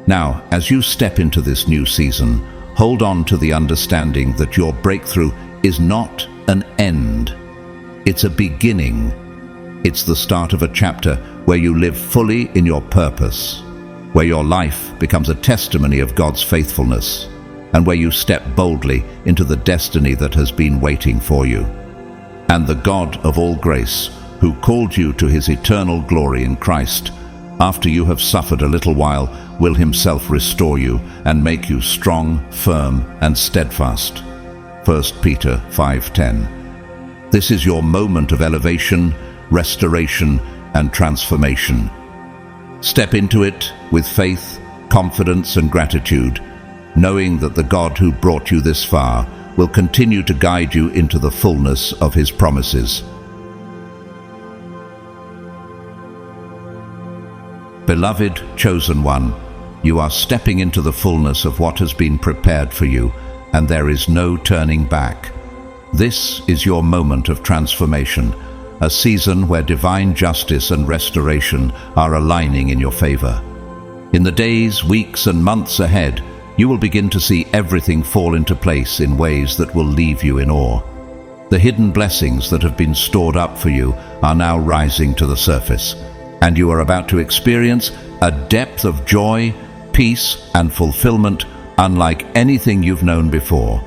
Now, as you step into this new season, hold on to the understanding that your breakthrough is not an end. It's a beginning. It's the start of a chapter where you live fully in your purpose, where your life becomes a testimony of God's faithfulness, and where you step boldly into the destiny that has been waiting for you. And the God of all grace, who called you to his eternal glory in Christ, after you have suffered a little while, will himself restore you and make you strong, firm, and steadfast. 1 Peter 5:10. This is your moment of elevation, restoration, and transformation. Step into it with faith, confidence, and gratitude, knowing that the God who brought you this far will continue to guide you into the fullness of his promises. Beloved chosen one, you are stepping into the fullness of what has been prepared for you, and there is no turning back. This is your moment of transformation, a season where divine justice and restoration are aligning in your favor. In the days, weeks, and months ahead, you will begin to see everything fall into place in ways that will leave you in awe. The hidden blessings that have been stored up for you are now rising to the surface, and you are about to experience a depth of joy, peace, and fulfillment unlike anything you've known before.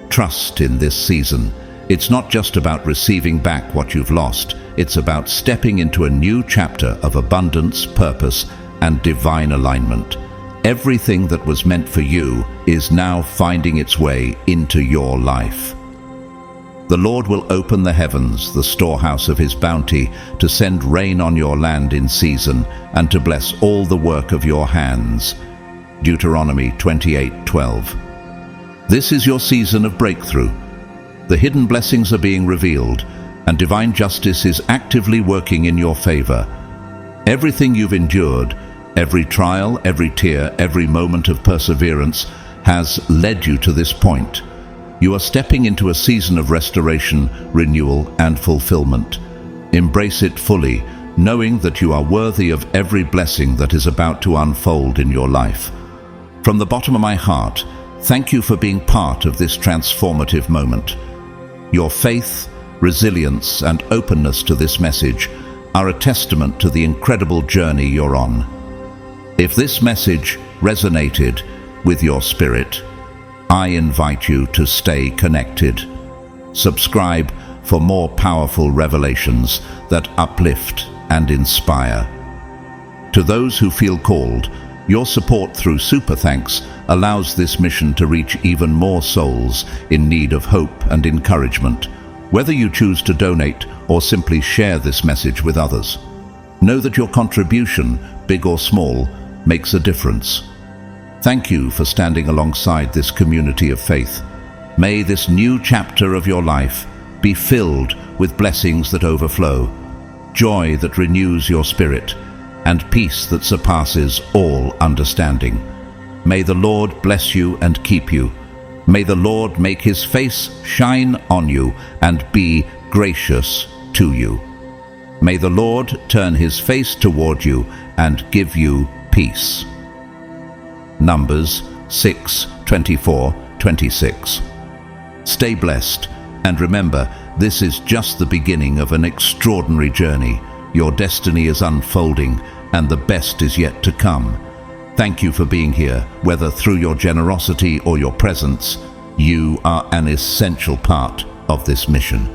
Trust in this season. It's not just about receiving back what you've lost, it's about stepping into a new chapter of abundance, purpose, and divine alignment. Everything that was meant for you is now finding its way into your life. The Lord will open the heavens, the storehouse of his bounty, to send rain on your land in season and to bless all the work of your hands. Deuteronomy 28:12. This is your season of breakthrough. The hidden blessings are being revealed, and divine justice is actively working in your favor. Everything you've endured, every trial, every tear, every moment of perseverance has led you to this point. You are stepping into a season of restoration, renewal, and fulfillment. Embrace it fully, knowing that you are worthy of every blessing that is about to unfold in your life. From the bottom of my heart, thank you for being part of this transformative moment. Your faith, resilience, and openness to this message are a testament to the incredible journey you're on. If this message resonated with your spirit, I invite you to stay connected. Subscribe for more powerful revelations that uplift and inspire. To those who feel called, your support through Super Thanks allows this mission to reach even more souls in need of hope and encouragement. Whether you choose to donate or simply share this message with others, know that your contribution, big or small, makes a difference. Thank you for standing alongside this community of faith. May this new chapter of your life be filled with blessings that overflow, joy that renews your spirit, and peace that surpasses all understanding. May the Lord bless you and keep you. May the Lord make his face shine on you and be gracious to you. May the Lord turn his face toward you and give you peace. Numbers 6:24-26. Stay blessed, and remember, this is just the beginning of an extraordinary journey. Your destiny is unfolding, and the best is yet to come. Thank you for being here. Whether through your generosity or your presence, you are an essential part of this mission.